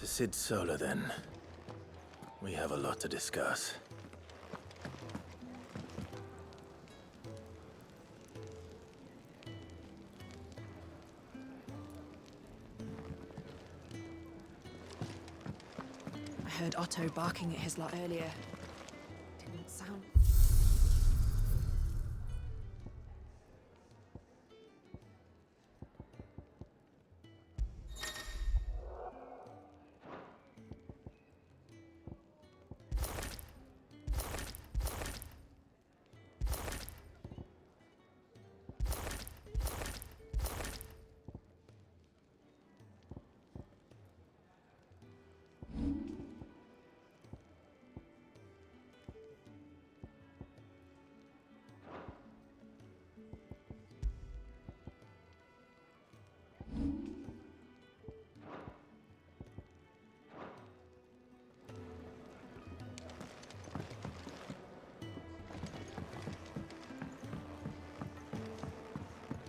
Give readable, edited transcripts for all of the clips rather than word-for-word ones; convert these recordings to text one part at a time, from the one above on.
To Sid Solar, then. We have a lot to discuss. I heard Otto barking at his lot earlier. Didn't sound...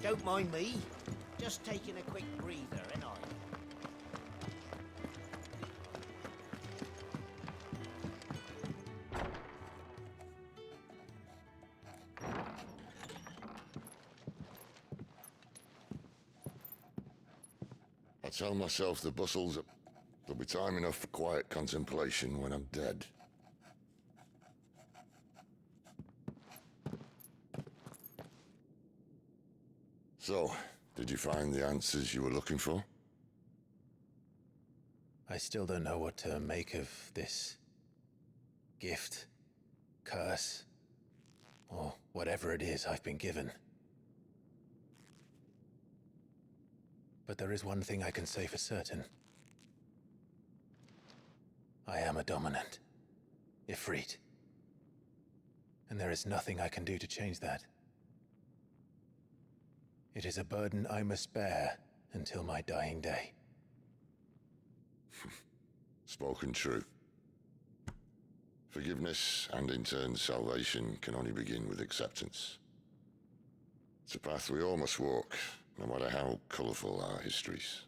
Don't mind me. Just taking a quick breather, ain't I? I tell myself the bustle's up. There'll be time enough for quiet contemplation when I'm dead. So, did you find the answers you were looking for? I still don't know what to make of this gift, curse, or whatever it is I've been given. But there is one thing I can say for certain. I am a dominant, Ifrit. And there is nothing I can do to change that. It is a burden I must bear until my dying day. Spoken true. Forgiveness and in turn salvation can only begin with acceptance. It's a path we all must walk, no matter how colourful our histories.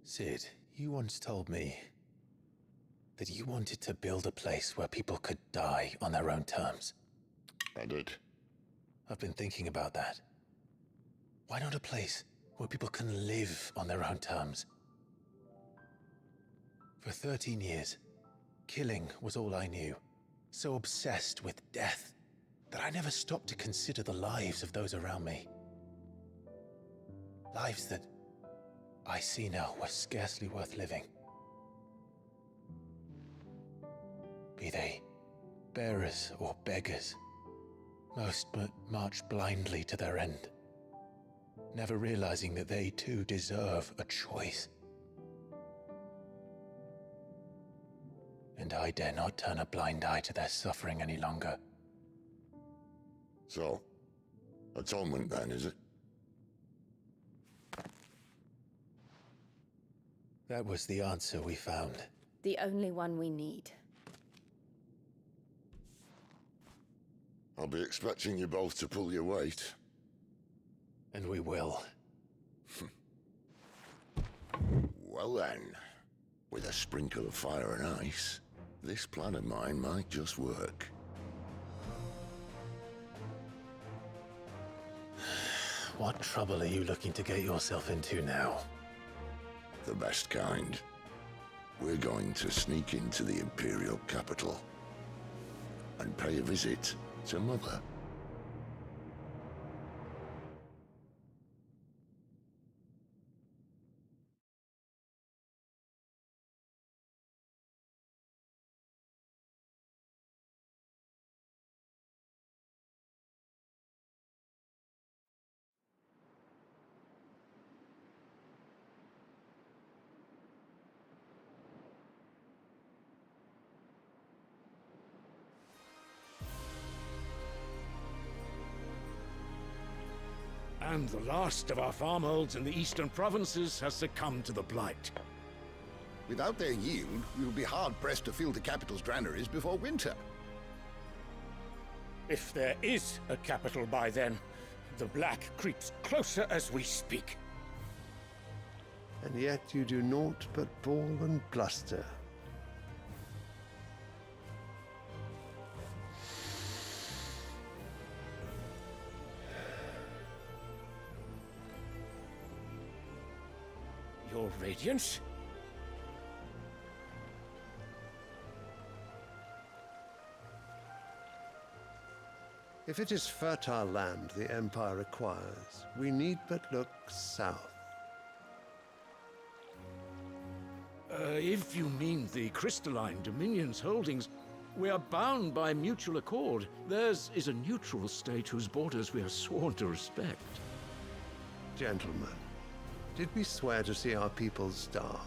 Sid, you once told me that you wanted to build a place where people could die on their own terms. I did. I've been thinking about that. Why not a place where people can live on their own terms? For 13 years, killing was all I knew. So obsessed with death that I never stopped to consider the lives of those around me. Lives that I see now were scarcely worth living. Be they bearers or beggars, most but march blindly to their end, never realizing that they too deserve a choice. And I dare not turn a blind eye to their suffering any longer. So, atonement then, is it? That was the answer we found. The only one we need. I'll be expecting you both to pull your weight. And we will. Well then, with a sprinkle of fire and ice, this plan of mine might just work. What trouble are you looking to get yourself into now? The best kind. We're going to sneak into the Imperial capital and pay a visit to Mother. And the last of our farmholds in the eastern provinces has succumbed to the blight. Without their yield, we will be hard-pressed to fill the capital's granaries before winter. If there is a capital by then, the black creeps closer as we speak. and yet you do naught but bawl and bluster. Your Radiance? If it is fertile land the Empire requires, we need but look south. If you mean the crystalline Dominion's holdings, we are bound by mutual accord. Theirs is a neutral state whose borders we are sworn to respect. Gentlemen, did we swear to see our people starve?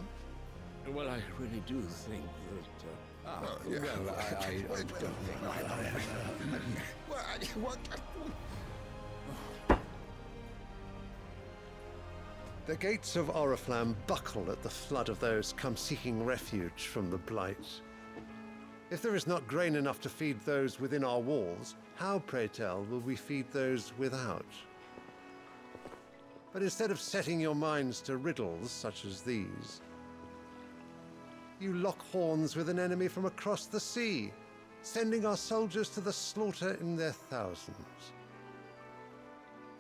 Well, I really do think that... I don't think what? The gates of Oriflamme buckle at the flood of those come seeking refuge from the Blight. If there is not grain enough to feed those within our walls, how, pray tell, will we feed those without? But instead of setting your minds to riddles such as these, you lock horns with an enemy from across the sea, sending our soldiers to the slaughter in their thousands.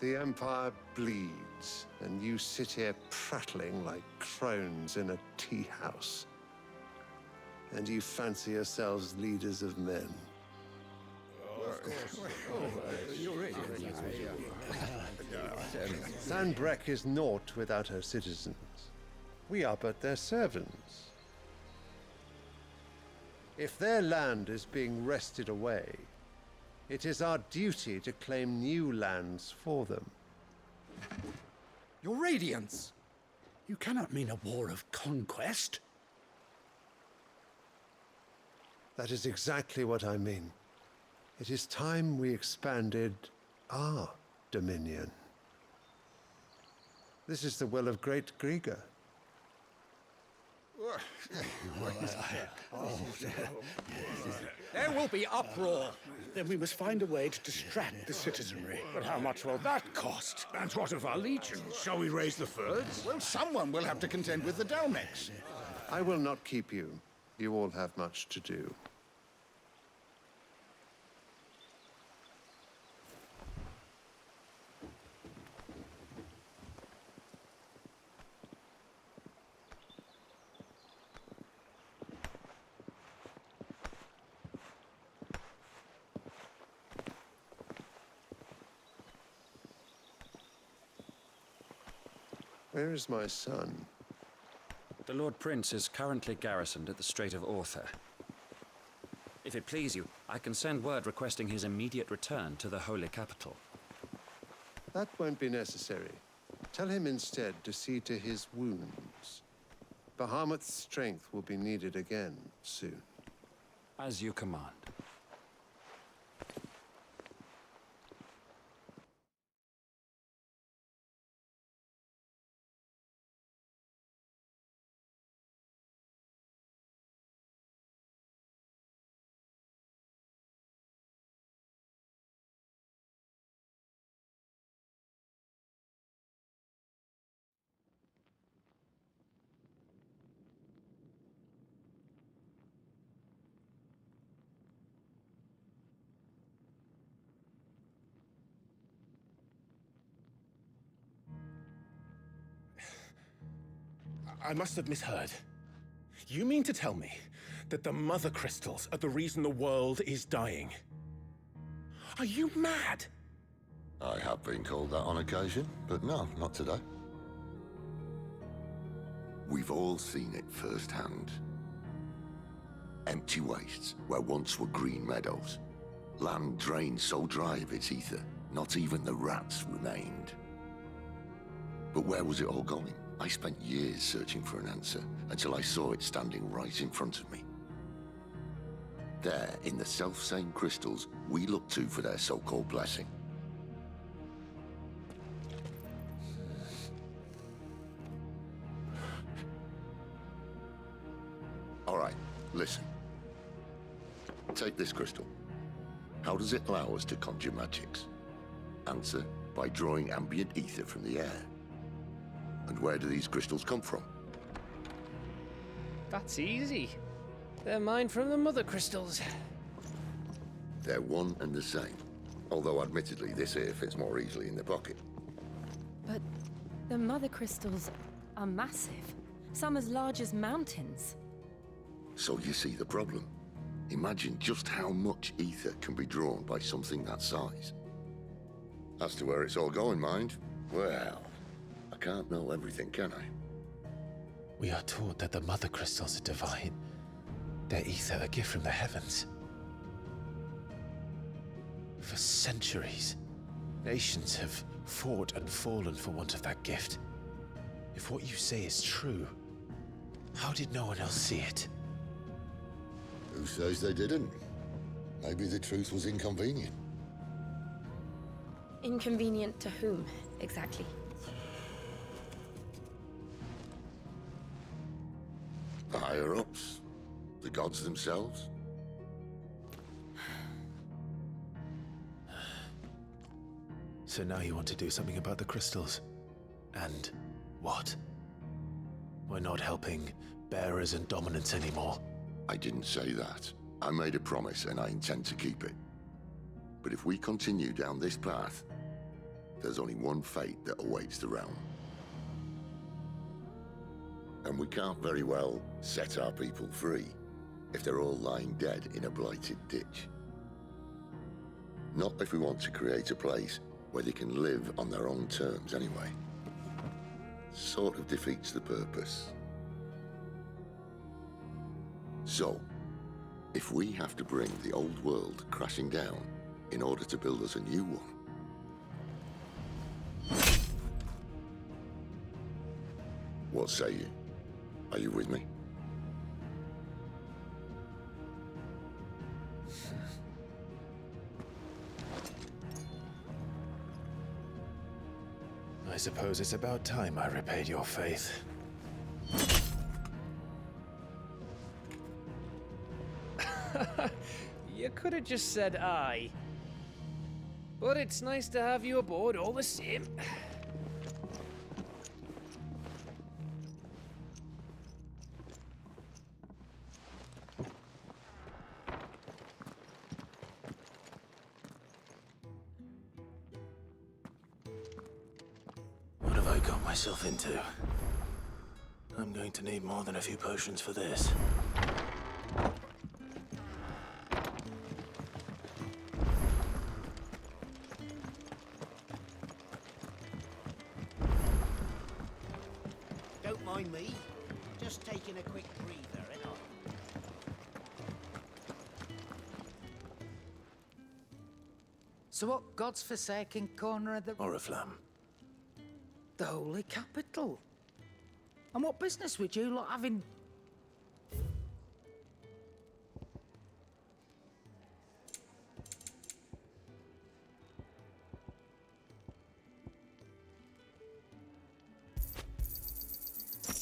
The Empire bleeds, and you sit here prattling like crones in a tea house. And you fancy yourselves leaders of men. Sandbreck is naught without her citizens. We are but their servants. If their land is being wrested away, it is our duty to claim new lands for them. Your Radiance! You cannot mean a war of conquest. That is exactly what I mean. It is time we expanded our dominion. This is the will of great Grieger. There will be uproar. Then we must find a way to distract the citizenry. But how much will that cost? And what of our legions? Shall we raise the Thirds? Well, someone will have to contend with the Dalmex. I will not keep you. You all have much to do. Where is my son? The Lord Prince is currently garrisoned at the Strait of Author. If it please you, I can send word requesting his immediate return to the Holy Capital. That won't be necessary. Tell him instead to see to his wounds. Bahamut's strength will be needed again soon. As you command. I must have misheard. You mean to tell me that the mother crystals are the reason the world is dying? Are you mad? I have been called that on occasion, but no, not today. We've all seen it firsthand. Empty wastes where once were green meadows. Land drained so dry of its ether, not even the rats remained. But where was it all going? I spent years searching for an answer until I saw it standing right in front of me. There, in the self-same crystals we look to for their so-called blessing. All right, listen. Take this crystal. How does it allow us to conjure magics? Answer, by drawing ambient ether from the air. And where do these crystals come from? That's easy. They're mine from the mother crystals. They're one and the same. Although admittedly this here fits more easily in the pocket. But the mother crystals are massive. Some as large as mountains. So you see the problem. Imagine just how much ether can be drawn by something that size. As to where it's all going, mind, well, I can't know everything, can I? We are taught that the mother crystals are divine. Their ether a gift from the heavens. For centuries, nations have fought and fallen for want of that gift. If what you say is true, how did no one else see it? Who says they didn't? Maybe the truth was inconvenient. Inconvenient to whom, exactly? The higher-ups? The gods themselves? So now you want to do something about the crystals. And what? We're not helping bearers and dominants anymore. I didn't say that. I made a promise and I intend to keep it. But if we continue down this path, there's only one fate that awaits the realm. And we can't very well set our people free if they're all lying dead in a blighted ditch. Not if we want to create a place where they can live on their own terms anyway. Sort of defeats the purpose. So, if we have to bring the old world crashing down in order to build us a new one, what say you? Are you with me? I suppose it's about time I repaid your faith. You could have just said aye. But it's nice to have you aboard all the same. What have I got myself into? I'm going to need more than a few potions for this. Don't mind me. Just taking a quick breather, ain't I? So what God's forsaken corner of the... Oriflamme. The holy capital. And what business would you lot have in...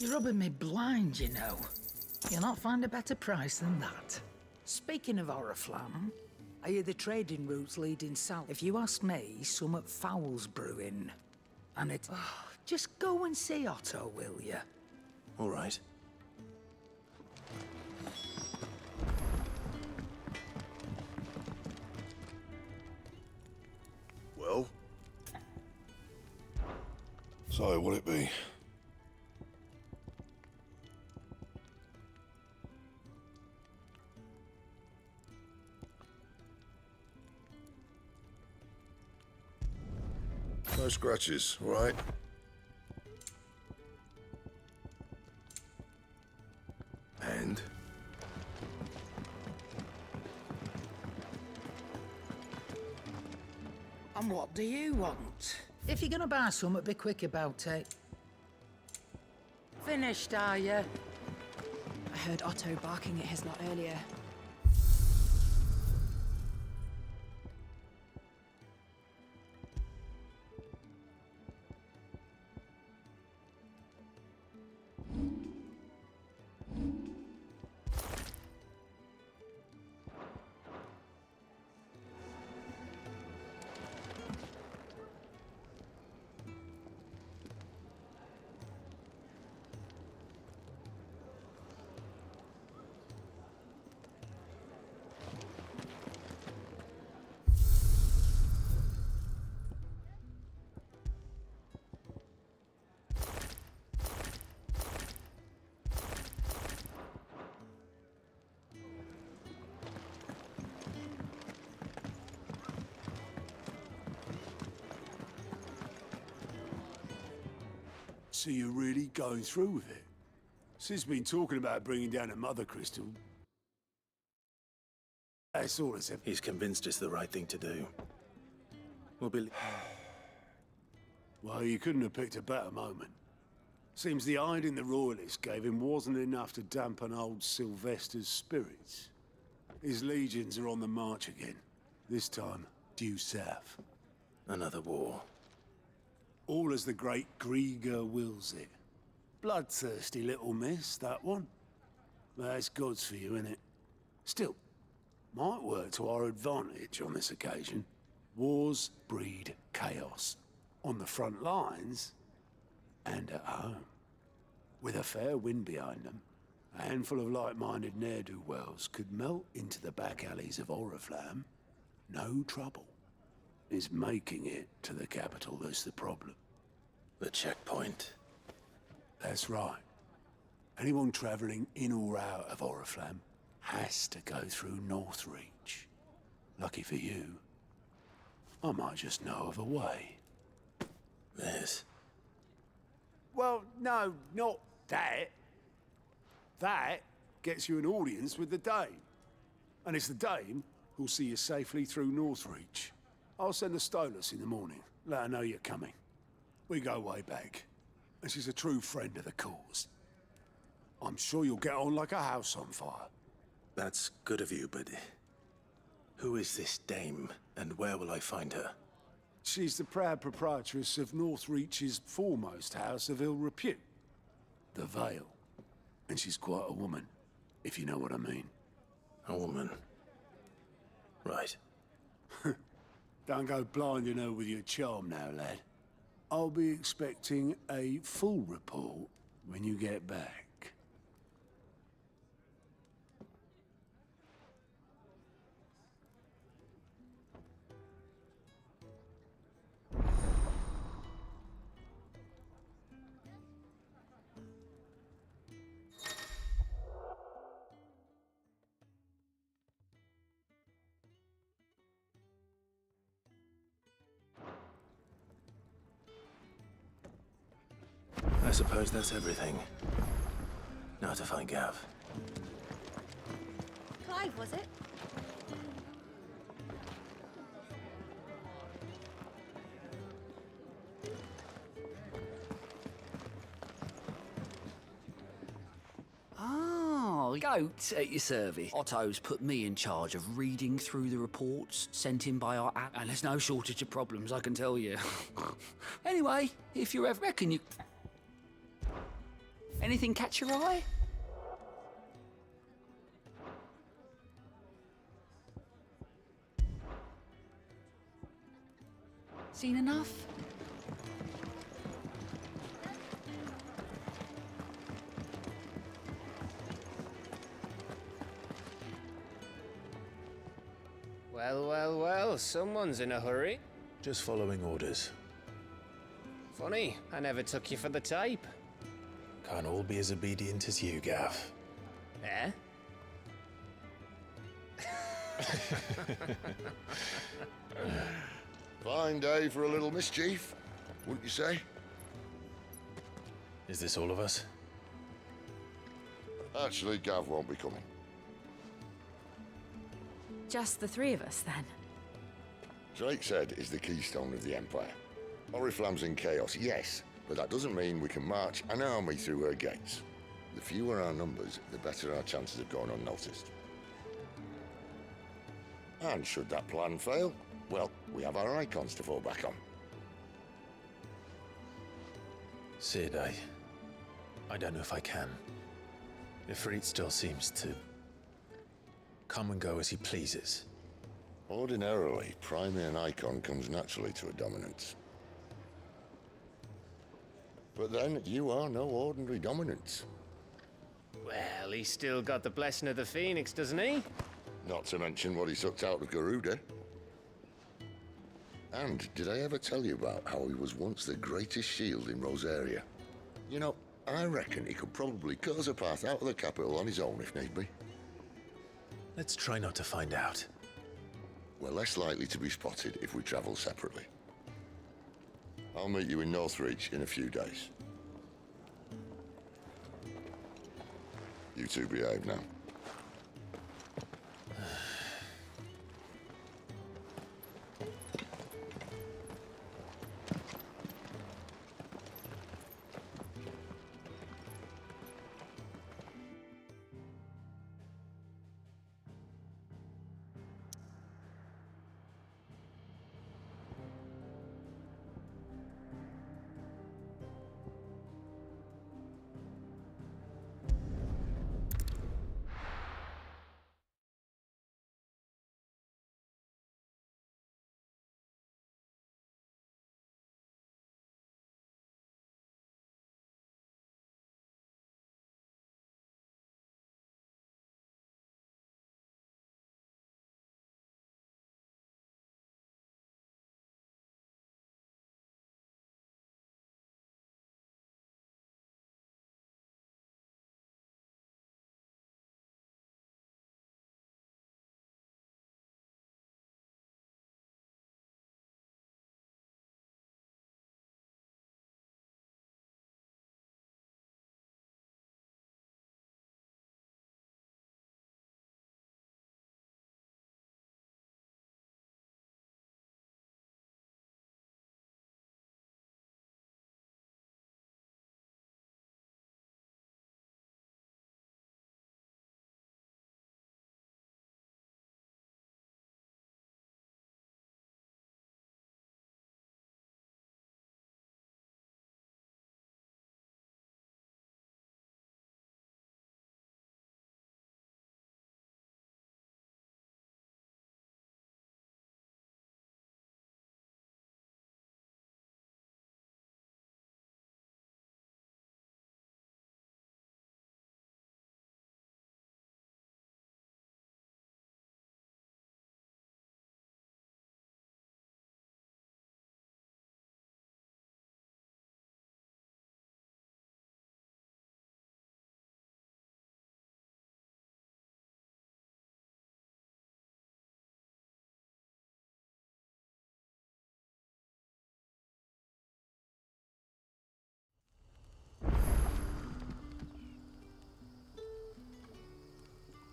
You're rubbing me blind, you know. You'll not find a better price than that. Speaking of Oriflamme, I hear the trading routes leading south. If you ask me, somewhat foul's brewing. And it... Oh, just go and see Otto, will you? All right. Well? So, what'll it be? No scratches, all right? And? And what do you want? If you're gonna buy something, be quick about it. Finished, are you? I heard Otto barking at his lot earlier. So you're really going through with it? Sid's been talking about bringing down a mother crystal. That's all it's ever... He's convinced it's the right thing to do. We'll be... Well, you couldn't have picked a better moment. Seems the hiding the royalists gave him wasn't enough to dampen old Sylvester's spirits. His legions are on the march again. This time, due south. Another war. All as the great Grieger wills it. Bloodthirsty little miss, that one. But that's God's for you, innit? Still, might work to our advantage on this occasion. Wars breed chaos. On the front lines, and at home. With a fair wind behind them, a handful of like-minded ne'er-do-wells could melt into the back alleys of Oriflamme. No trouble. It's making it to the capital that's the problem. The checkpoint. That's right. Anyone travelling in or out of Oriflamme has to go through Northreach. Lucky for you, I might just know of a way. This? Well, no, not that. That gets you an audience with the Dame. And it's the Dame who'll see you safely through Northreach. I'll send the Stolas in the morning. Let her know you're coming. We go way back. And she's a true friend of the cause. I'm sure you'll get on like a house on fire. That's good of you, but... who is this Dame, and where will I find her? She's the proud proprietress of Northreach's foremost house of ill repute, the Vale. And she's quite a woman, if you know what I mean. A woman? Right. Don't go blinding her with your charm now, lad. I'll be expecting a full report when you get back. I suppose that's everything. Now to find Gav. Clive, was it? Oh, goat at your service. Otto's put me in charge of reading through the reports sent in by our app, and there's no shortage of problems, I can tell you. Anyway, if you ever reckon you... Anything catch your eye? Seen enough? Well, well, well, someone's in a hurry. Just following orders. Funny, I never took you for the type. Can't all be as obedient as you, Gav. Eh? Fine day for a little mischief, wouldn't you say? Is this all of us? Actually, Gav won't be coming. Just the three of us, then? Drake said is the keystone of the Empire. Oriflamme's in chaos, yes, but that doesn't mean we can march an army through her gates. The fewer our numbers, the better our chances of going unnoticed. And should that plan fail, well, we have our icons to fall back on. Sid, I don't know if I can. Ifrit still seems to come and go as he pleases. Ordinarily, priming an icon comes naturally to a dominance. But then, you are no ordinary dominance. Well, he's still got the blessing of the Phoenix, doesn't he? Not to mention what he sucked out of Garuda. And did I ever tell you about how he was once the greatest shield in Rosaria? You know, I reckon he could probably cut us a path out of the capital on his own if need be. Let's try not to find out. We're less likely to be spotted if we travel separately. I'll meet you in Northreach in a few days. You two behave now.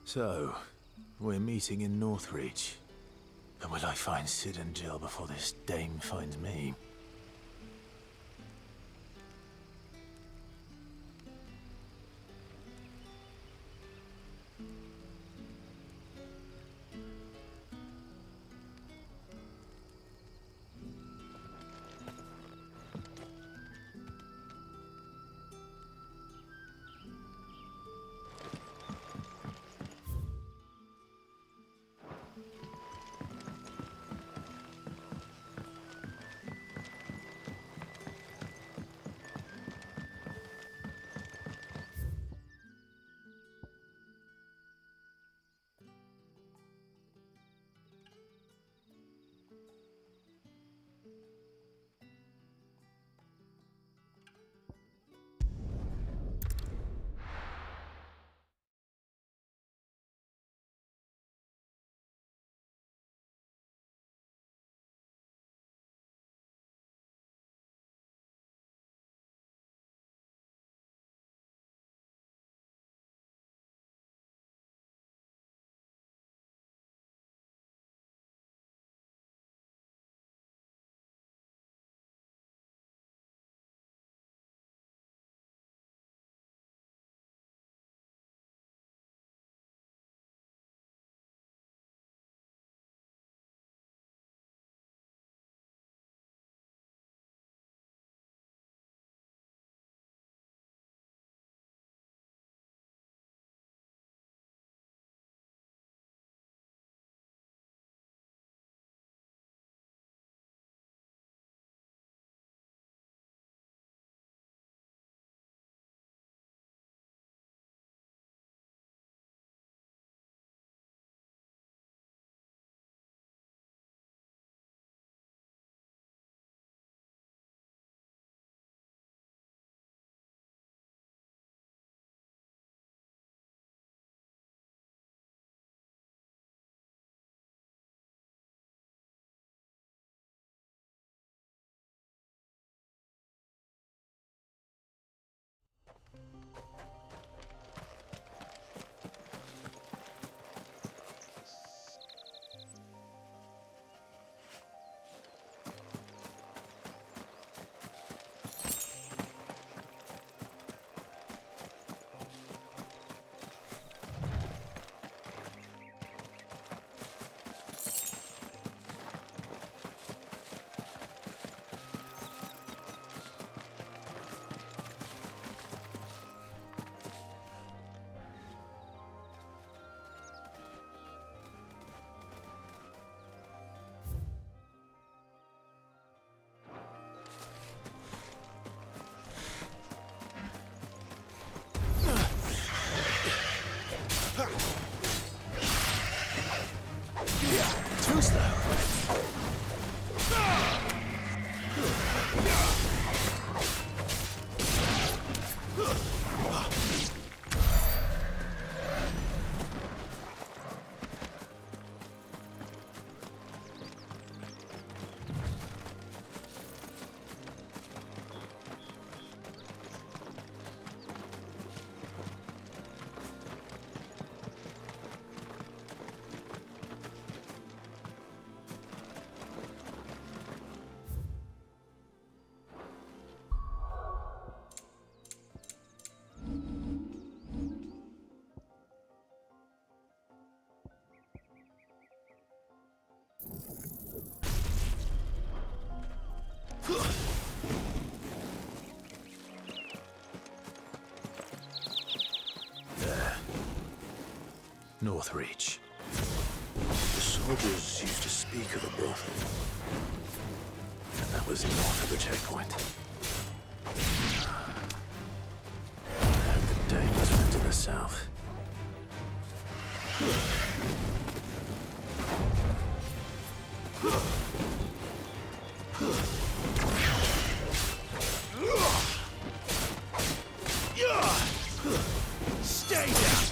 So, we're meeting in Northreach. But will I find Sid and Jill before this dame finds me? Northreach. The soldiers used to speak of a brothel. And that was north of the checkpoint. And the Danes went to the south. Stay down!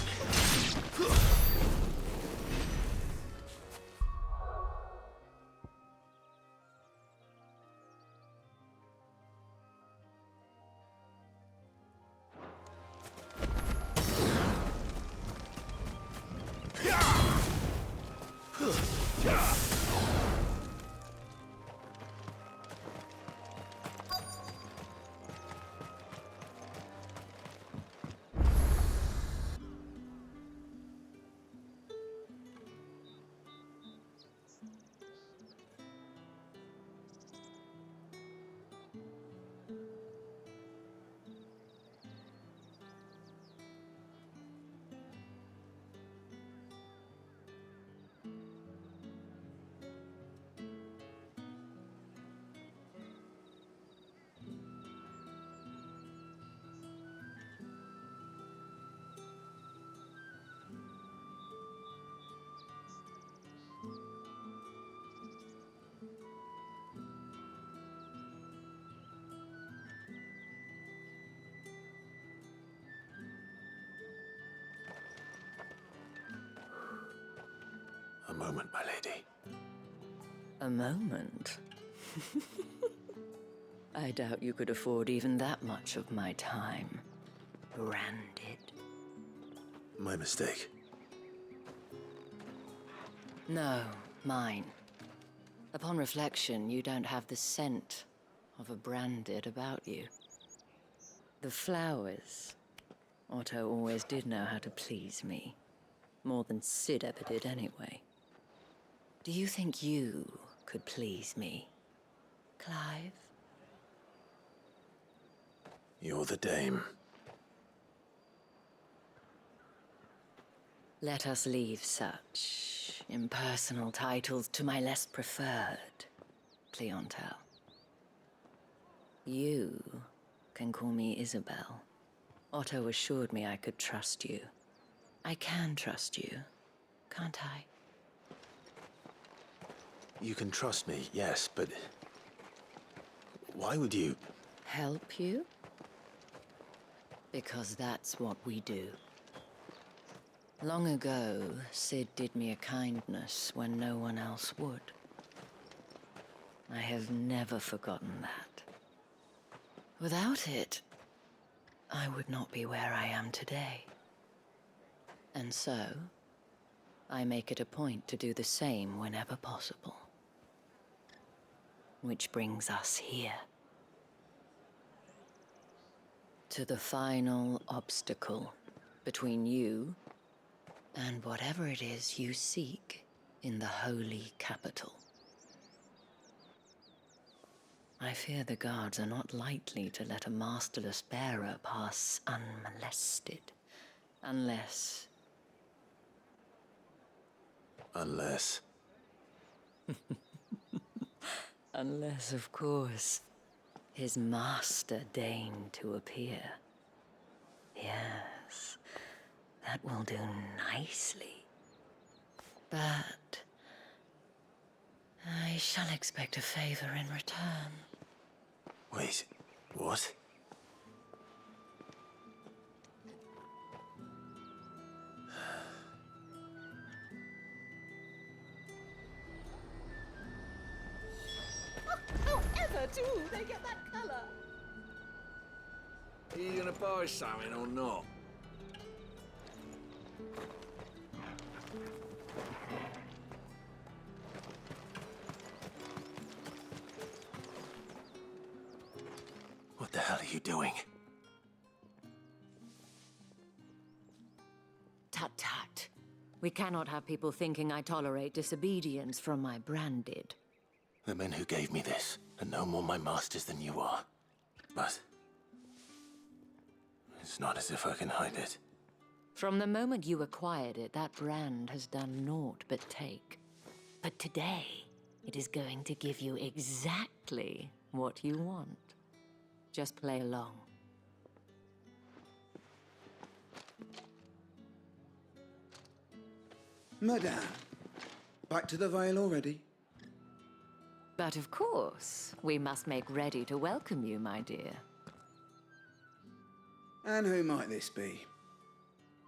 A moment, my lady. A moment? I doubt you could afford even that much of my time. Branded. My mistake. No, mine. Upon reflection, you don't have the scent of a branded about you. The flowers. Otto always did know how to please me. More than Sid ever did anyway. Do you think you could please me, Clive? You're the dame. Let us leave such impersonal titles to my less preferred clientele. You can call me Isabel. Otto assured me I could trust you. I can trust you, can't I? You can trust me, yes, but why would you? Help you? Because that's what we do. Long ago, Sid did me a kindness when no one else would. I have never forgotten that. Without it, I would not be where I am today. And so, I make it a point to do the same whenever possible. Which brings us here. To the final obstacle between you and whatever it is you seek in the holy capital. I fear the guards are not likely to let a masterless bearer pass unmolested, unless... Unless... Unless, of course, his master deigned to appear. Yes, that will do nicely. But I shall expect a favor in return. Wait, what? However do they get that colour? Are you gonna buy something or not? What the hell are you doing? Tut tut. We cannot have people thinking I tolerate disobedience from my branded. The men who gave me this are no more my masters than you are. But it's not as if I can hide it. From the moment you acquired it, that brand has done naught but take. But today, it is going to give you exactly what you want. Just play along. Madame, back to the Vale already? But of course, we must make ready to welcome you, my dear. And who might this be?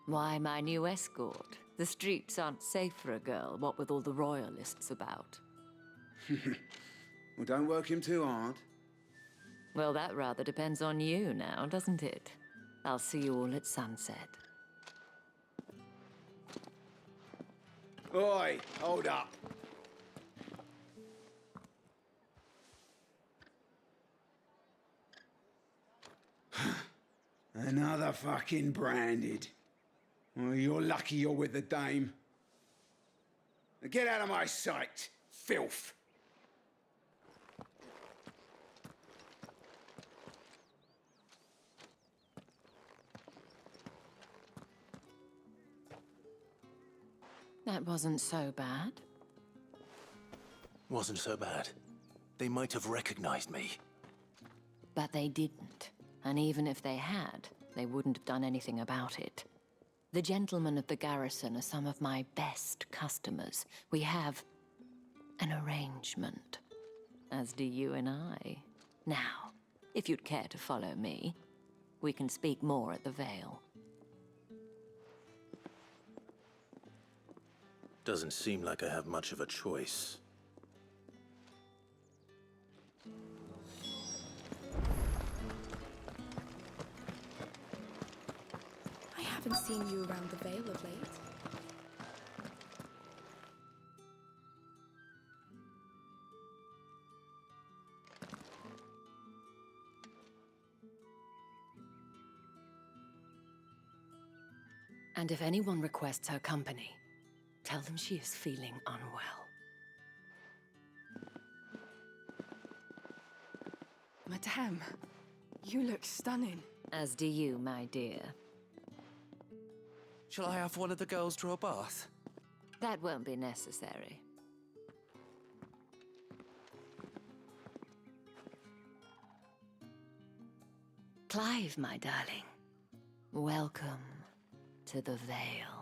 Why, my new escort. The streets aren't safe for a girl, what with all the royalists about. Well, don't work him too hard. Well, that rather depends on you now, doesn't it? I'll see you all at sunset. Oi, hold up. Another fucking branded. Well, you're lucky you're with the dame. Now get out of my sight, filth. That wasn't so bad. Wasn't so bad. They might have recognized me. But they didn't. And even if they had, they wouldn't have done anything about it. The gentlemen of the garrison are some of my best customers. We have an arrangement, as do you and I. Now, if you'd care to follow me, we can speak more at the Vale. Doesn't seem like I have much of a choice. I haven't seen you around the Vale of late. And if anyone requests her company, tell them she is feeling unwell. Madame, you look stunning. As do you, my dear. Shall I have one of the girls draw a bath? That won't be necessary. Clive, my darling. Welcome to the Vale.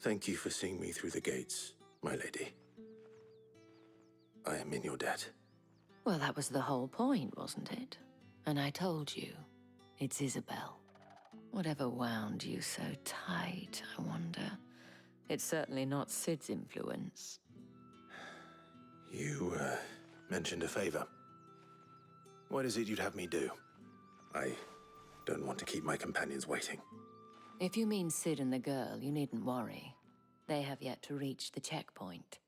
Thank you for seeing me through the gates, my lady. I am in your debt. Well, that was the whole point, wasn't it? And I told you, it's Isabel. Whatever wound you so tight, I wonder. It's certainly not Sid's influence. You, mentioned a favor. What is it you'd have me do? I don't want to keep my companions waiting. If you mean Sid and the girl, you needn't worry. They have yet to reach the checkpoint.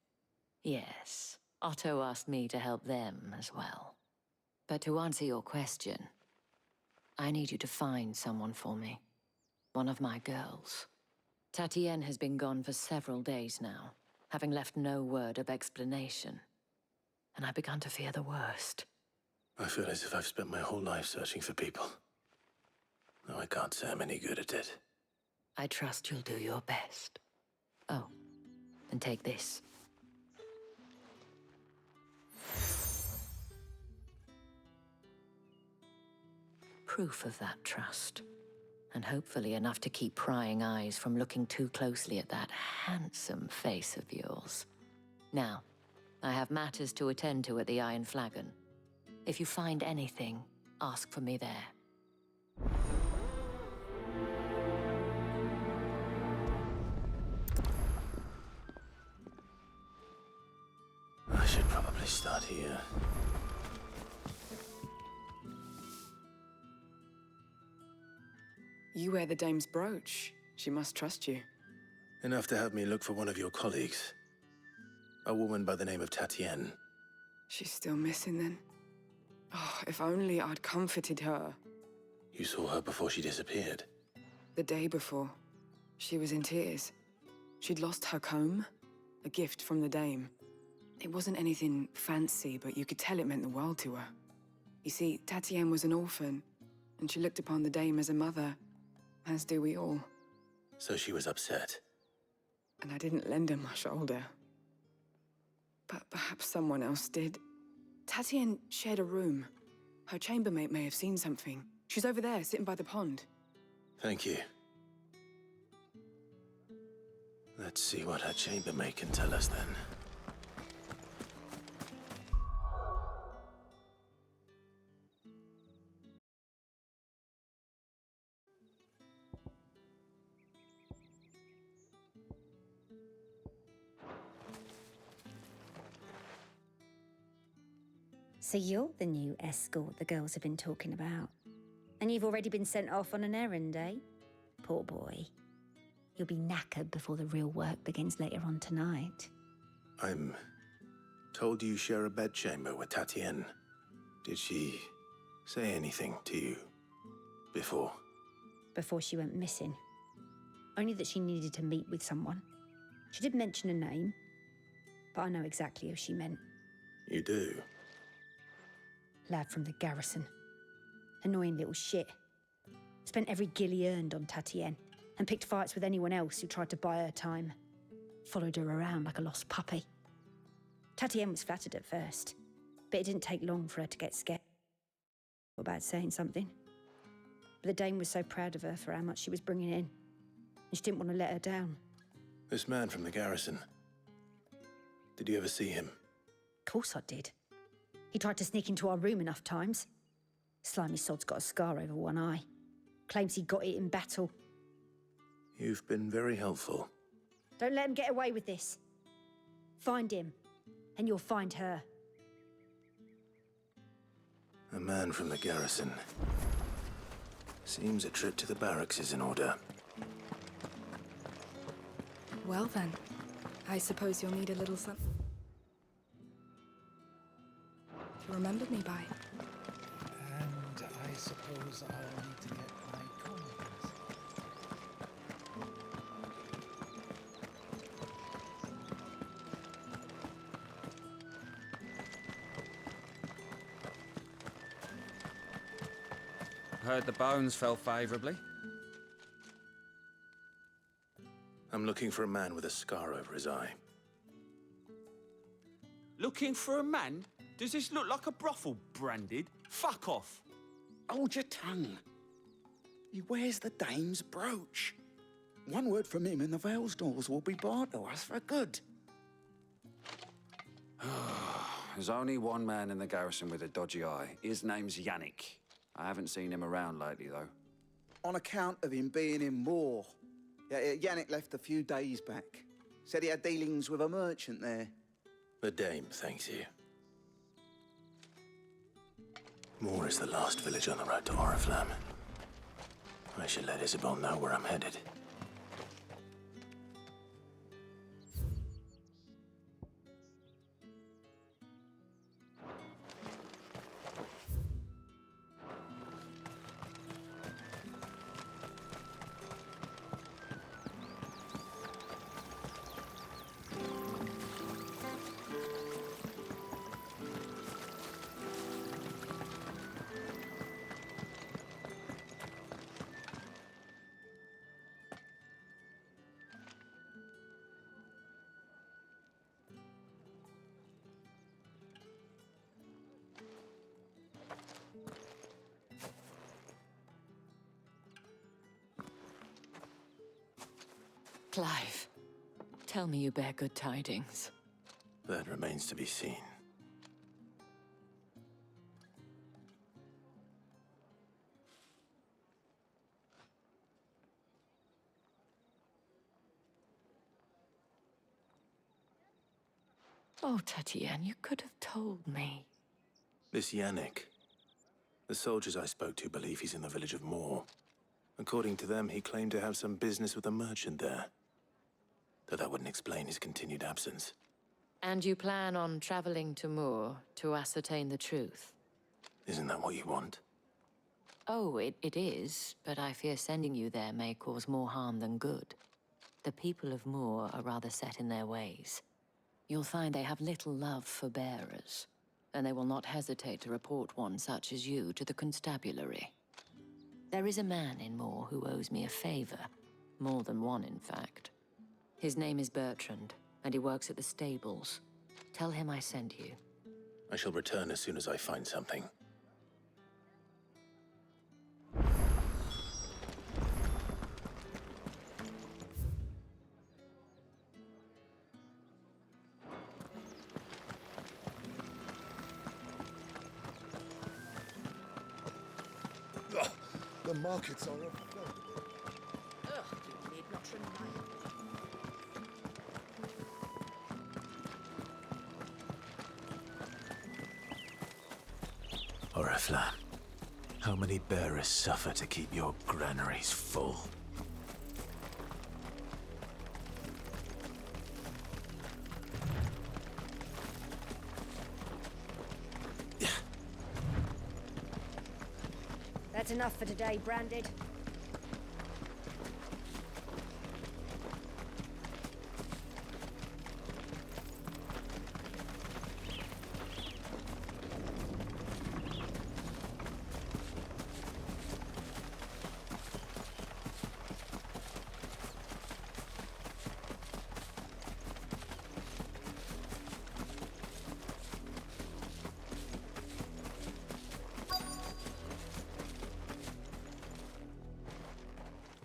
Yes, Otto asked me to help them as well. But to answer your question, I need you to find someone for me. One of my girls. Tatienne has been gone for several days now, having left no word of explanation. And I've begun to fear the worst. I feel as if I've spent my whole life searching for people. Though I can't say I'm any good at it. I trust you'll do your best. Oh, and take this. Proof of that trust. And hopefully enough to keep prying eyes from looking too closely at that handsome face of yours. Now, I have matters to attend to at the Iron Flagon. If you find anything, ask for me there. I should probably start here. You wear the dame's brooch. She must trust you. Enough to have me look for one of your colleagues. A woman by the name of Tatienne. She's still missing then. Oh, if only I'd comforted her. You saw her before she disappeared. The day before. She was in tears. She'd lost her comb, a gift from the dame. It wasn't anything fancy, but you could tell it meant the world to her. You see, Tatienne was an orphan, and she looked upon the dame as a mother, as do we all. So she was upset. And I didn't lend her my shoulder. But perhaps someone else did. Tatienne shared a room. Her chambermaid may have seen something. She's over there, sitting by the pond. Thank you. Let's see what her chambermaid can tell us then. So you're the new escort the girls have been talking about. And you've already been sent off on an errand, eh? Poor boy. You'll be knackered before the real work begins later on tonight. I'm told you share a bedchamber with Tatienne. Did she say anything to you before? Before she went missing. Only that she needed to meet with someone. She did mention a name, but I know exactly who she meant. You do? Lad from the garrison. Annoying little shit. Spent every guil he earned on Tatienne, and picked fights with anyone else who tried to buy her time. Followed her around like a lost puppy. Tatienne was flattered at first, but it didn't take long for her to get scared about saying something. But the dame was so proud of her for how much she was bringing in, and she didn't want to let her down. This man from the garrison. Did you ever see him? Of course I did. He tried to sneak into our room enough times. Slimy sod's got a scar over one eye. Claims he got it in battle. You've been very helpful. Don't let him get away with this. Find him, and you'll find her. A man from the garrison. Seems a trip to the barracks is in order. Well then, I suppose you'll need a little something to remember me by. And I suppose I'll need to get my coins. Heard the bones fell favourably. I'm looking for a man with a scar over his eye. Looking for a man? Does this look like a brothel, Branded? Fuck off. Hold your tongue. He wears the dame's brooch. One word from him and the Vale's doors will be barred to us for good. There's only one man in the garrison with a dodgy eye. His name's Yannick. I haven't seen him around lately, though. On account of him being in war. Yannick left a few days back. Said he had dealings with a merchant there. The dame thanks you. Moor is the last village on the road to Oriflamme. I should let Isabel know where I'm headed. Clive, tell me you bear good tidings. That remains to be seen. Oh, Tatienne, you could have told me. This Yannick. The soldiers I spoke to believe he's in the village of Moor. According to them, he claimed to have some business with a merchant there. Though that wouldn't explain his continued absence. And you plan on traveling to Moor to ascertain the truth? Isn't that what you want? Oh, it is, but I fear sending you there may cause more harm than good. The people of Moor are rather set in their ways. You'll find they have little love for bearers, and they will not hesitate to report one such as you to the constabulary. There is a man in Moor who owes me a favor. More than one, in fact. His name is Bertrand, and he works at the stables. Tell him I sent you. I shall return as soon as I find something. The markets are afloat. Ugh, you need not remind me. Oriflamme, how many bearers suffer to keep your granaries full? That's enough for today, Branded.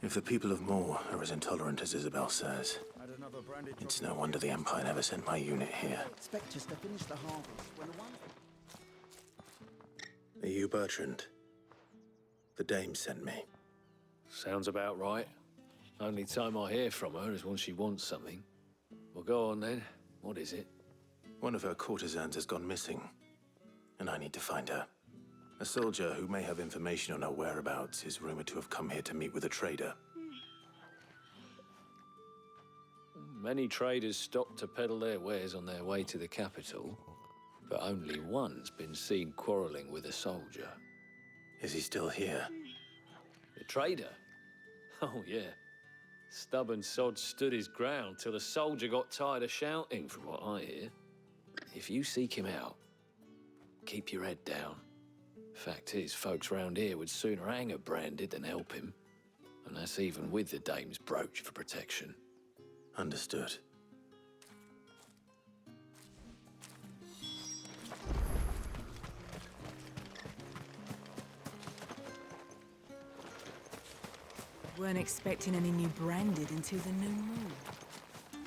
If the people of Moor are as intolerant as Isabel says, it's no wonder the Empire never sent my unit here. Expect us to finish the harvest when the one... Are you Bertrand? The dame sent me. Sounds about right. Only time I hear from her is when she wants something. Well, go on then. What is it? One of her courtesans has gone missing, and I need to find her. A soldier who may have information on her whereabouts is rumored to have come here to meet with a trader. Many traders stop to peddle their wares on their way to the capital, but only one's been seen quarreling with a soldier. Is he still here? The trader? Oh, yeah. Stubborn sod stood his ground till the soldier got tired of shouting, from what I hear. If you seek him out, keep your head down. Fact is, folks round here would sooner hang a Branded than help him. And that's even with the dame's brooch for protection. Understood. Weren't expecting any new Branded until the new moon.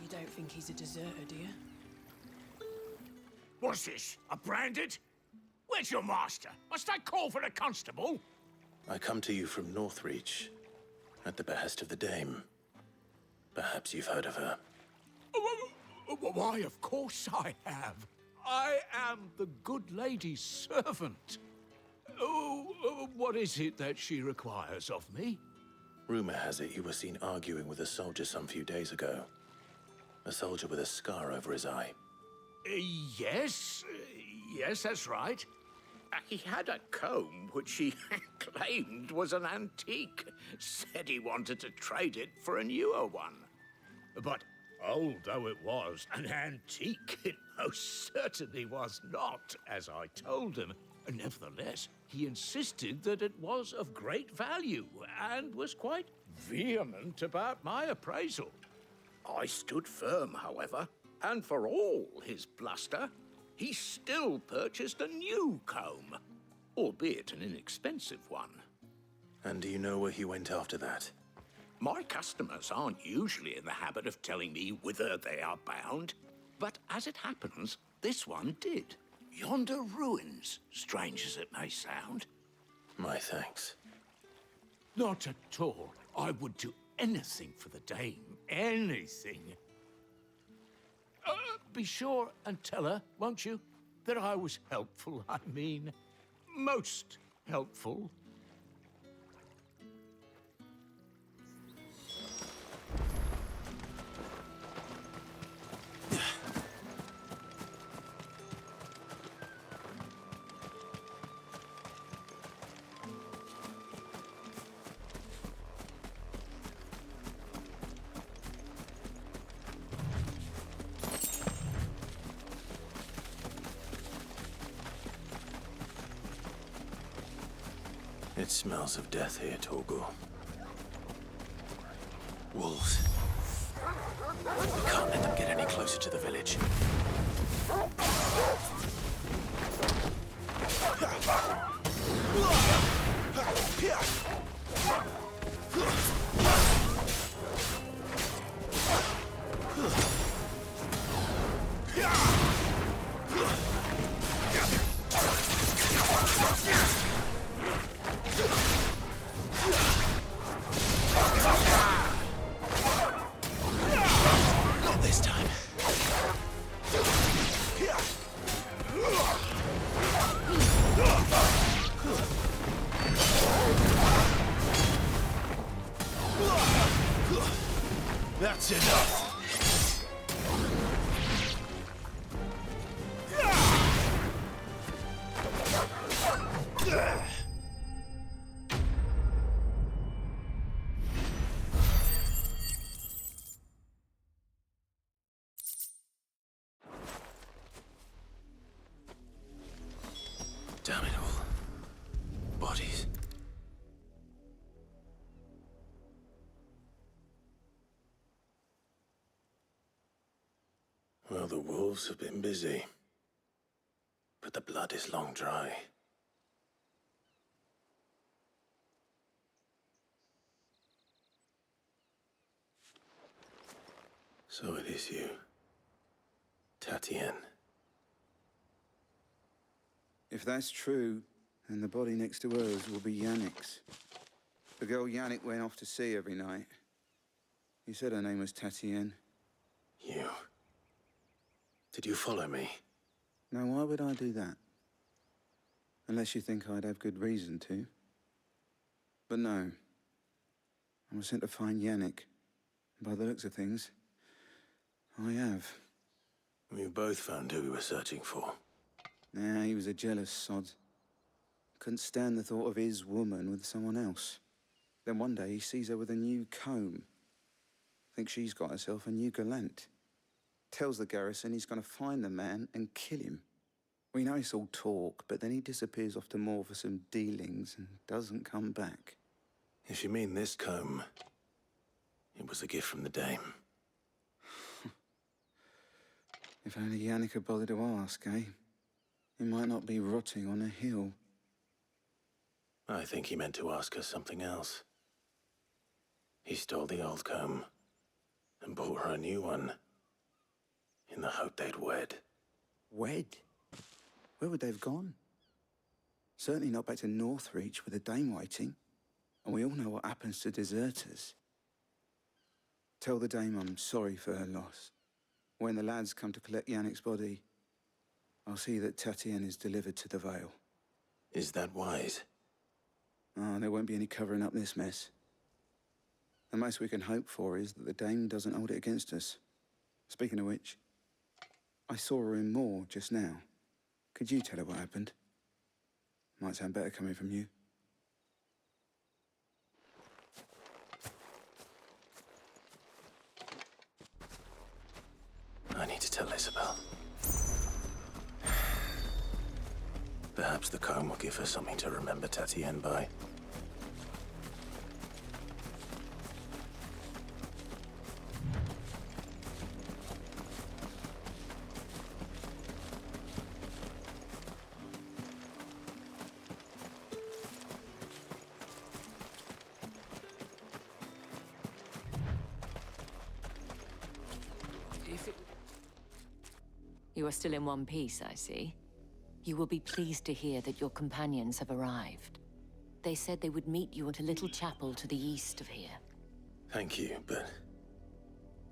You don't think he's a deserter, do you? What's this? A Branded? Where's your master? Must I call for the constable? I come to you from Northreach, at the behest of the dame. Perhaps you've heard of her. Why, of course I have. I am the good lady's servant. Oh, what is it that she requires of me? Rumor has it you were seen arguing with a soldier some few days ago. A soldier with a scar over his eye. Yes, that's right. He had a comb which he claimed was an antique. Said he wanted to trade it for a newer one. But old though it was, an antique it most certainly was not, as I told him. Nevertheless, he insisted that it was of great value and was quite vehement about my appraisal. I stood firm, however, and for all his bluster, he still purchased a new comb, albeit an inexpensive one. And do you know where he went after that? My customers aren't usually in the habit of telling me whither they are bound, but as it happens, this one did. Yonder ruins, strange as it may sound. My thanks. Not at all. I would do anything for the dame. Anything. Be sure and tell her, won't you, that I was helpful. I mean, most helpful. It smells of death here, Torgor. Wolves. We can't let them get any closer to the village. Not this time. That's enough. Damn it all. Bodies. Well, the wolves have been busy. But the blood is long dry. So it is you, Tatien. If that's true, then the body next to hers will be Yannick's. The girl Yannick went off to sea every night. He said her name was Tatien. You. Did you follow me? Now, why would I do that? Unless you think I'd have good reason to. But no. I was sent to find Yannick. By the looks of things, I have. We both found who we were searching for. Nah, he was a jealous sod. Couldn't stand the thought of his woman with someone else. Then one day he sees her with a new comb. Thinks she's got herself a new gallant. Tells the garrison he's going to find the man and kill him. We know it's all talk, but then he disappears off to Moor for some dealings and doesn't come back. If you mean this comb, it was a gift from the dame. If only Yannick had bothered to ask, eh? He might not be rotting on a hill. I think he meant to ask her something else. He stole the old comb and bought her a new one in the hope they'd wed. Wed? Where would they have gone? Certainly not back to Northreach with a dame waiting. And we all know what happens to deserters. Tell the dame I'm sorry for her loss. When the lads come to collect Yannick's body, I'll see that Tatien is delivered to the Vale. Is that wise? Oh, there won't be any covering up this mess. The most we can hope for is that the dame doesn't hold it against us. Speaking of which, I saw her in Moor just now. Could you tell her what happened? Might sound better coming from you. I need to tell Isabel. Perhaps the comb will give her something to remember Tatien by. You are still in one piece, I see. You will be pleased to hear that your companions have arrived. They said they would meet you at a little chapel to the east of here. Thank you, but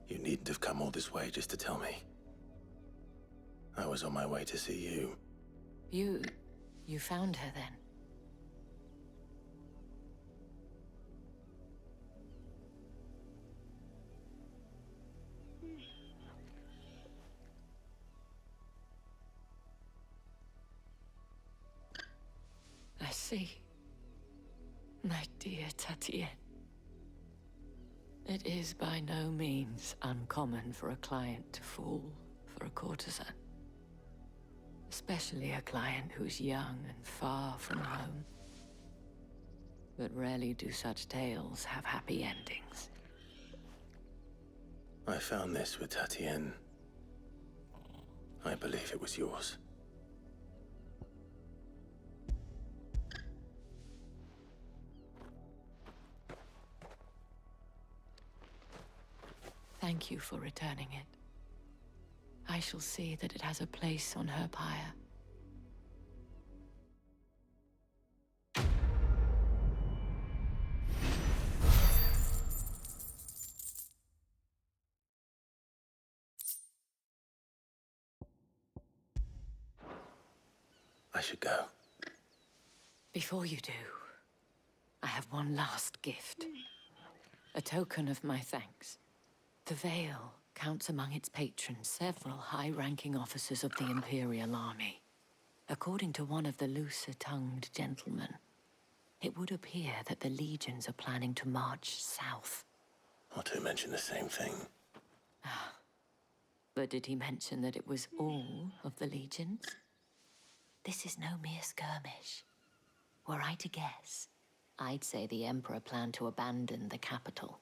you needn't have come all this way just to tell me. I was on my way to see you. You found her then? I see. My dear Tatien. It is by no means uncommon for a client to fall for a courtesan. Especially a client who's young and far from home. But rarely do such tales have happy endings. I found this with Tatienne. I believe it was yours. Thank you for returning it. I shall see that it has a place on her pyre. I should go. Before you do, I have one last gift. A token of my thanks. The Vale counts among its patrons several high-ranking officers of the Imperial Army. According to one of the looser-tongued gentlemen, it would appear that the legions are planning to march south. Otto mentioned the same thing. But did he mention that it was all of the legions? This is no mere skirmish. Were I to guess, I'd say the Emperor planned to abandon the capital.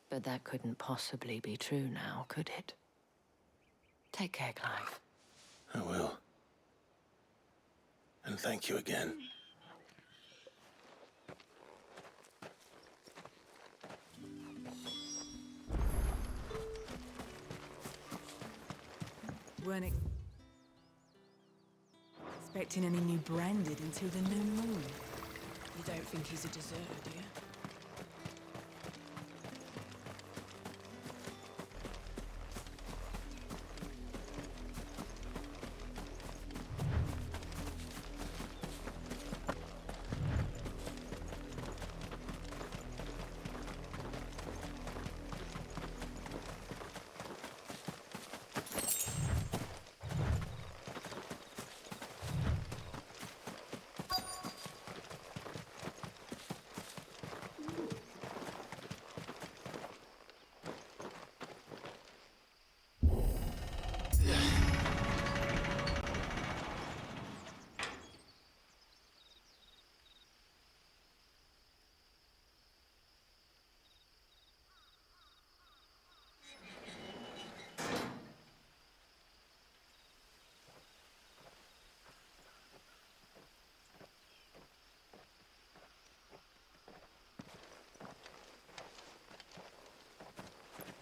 But that couldn't possibly be true now, could it? Take care, Clive. I will. And thank you again. Weren't expecting any new branded until the new moon. You don't think he's a deserter, do you?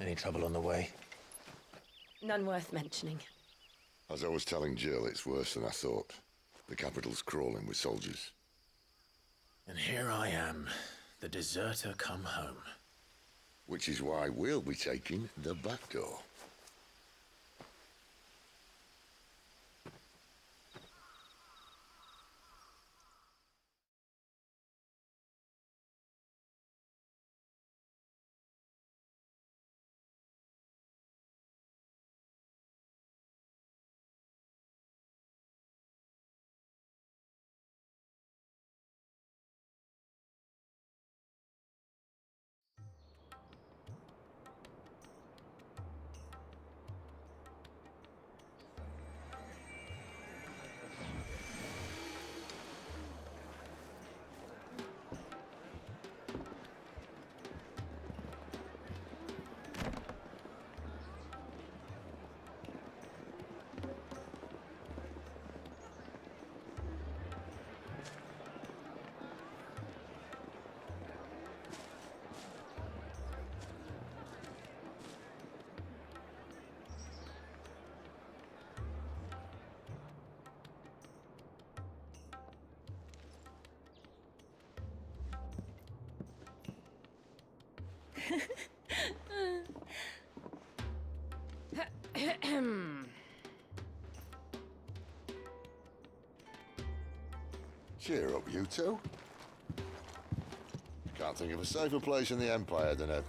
Any trouble on the way? None worth mentioning. As I was telling Jill, it's worse than I thought. The capital's crawling with soldiers. And here I am, the deserter come home. Which is why we'll be taking the back door. Cheer up, you two. Can't think of a safer place in the Empire than a...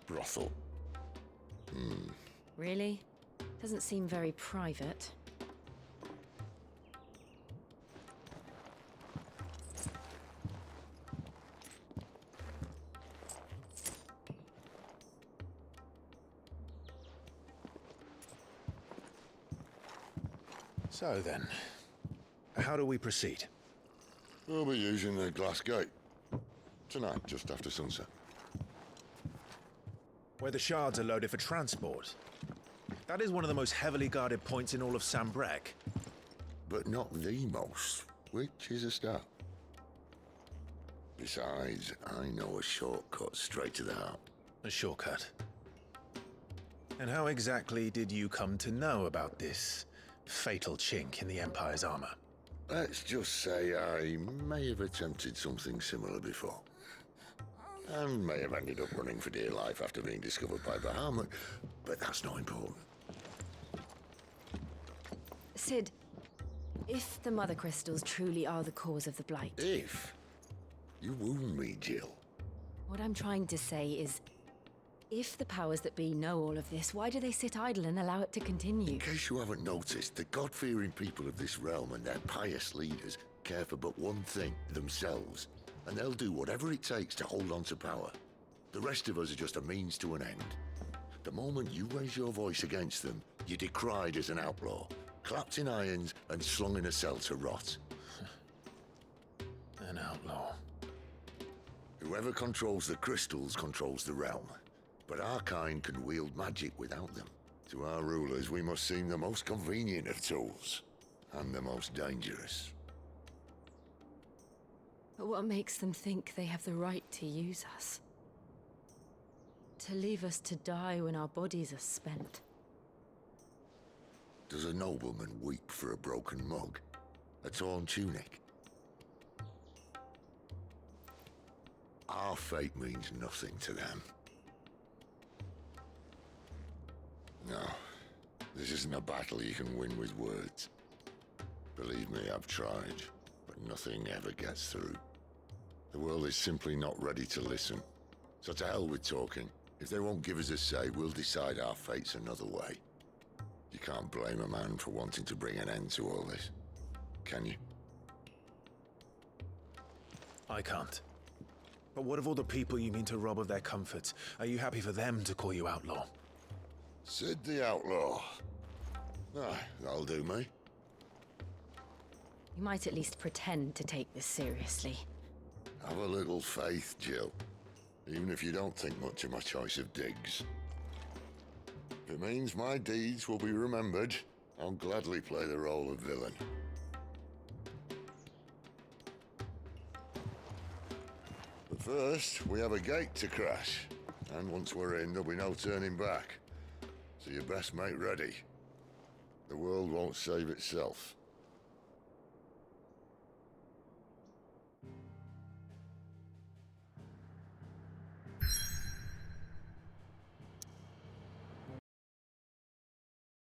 brothel. Really? Doesn't seem very private. So then, how do we proceed? We'll be using the glass gate. Tonight, just after sunset. Where the shards are loaded for transport. That is one of the most heavily guarded points in all of Sambrek. But not the most, which is a start. Besides, I know a shortcut straight to the heart. A shortcut? And how exactly did you come to know about this fatal chink in the Empire's armor? Let's just say I may have attempted something similar before. And may have ended up running for dear life after being discovered by Bahamut, but that's not important. Sid, if the Mother Crystals truly are the cause of the Blight... If? You wound me, Jill. What I'm trying to say is, if the powers that be know all of this, why do they sit idle and allow it to continue? In case you haven't noticed, the God-fearing people of this realm and their pious leaders care for but one thing, themselves. And they'll do whatever it takes to hold on to power. The rest of us are just a means to an end. The moment you raise your voice against them, you're decried as an outlaw, clapped in irons and slung in a cell to rot. An outlaw. Whoever controls the crystals controls the realm. But our kind can wield magic without them. To our rulers, we must seem the most convenient of tools, and the most dangerous. But what makes them think they have the right to use us? To leave us to die when our bodies are spent? Does a nobleman weep for a broken mug? A torn tunic? Our fate means nothing to them. No, this isn't a battle you can win with words. Believe me, I've tried, but nothing ever gets through. The world is simply not ready to listen. So to hell with talking. If they won't give us a say, we'll decide our fates another way. You can't blame a man for wanting to bring an end to all this, can you? I can't. But what of all the people you mean to rob of their comforts? Are you happy for them to call you outlaw? Sid the Outlaw. Ah, that'll do me. You might at least pretend to take this seriously. Have a little faith, Jill. Even if you don't think much of my choice of digs. If it means my deeds will be remembered, I'll gladly play the role of villain. But first, we have a gate to crash. And once we're in, there'll be no turning back. So you best make ready. The world won't save itself.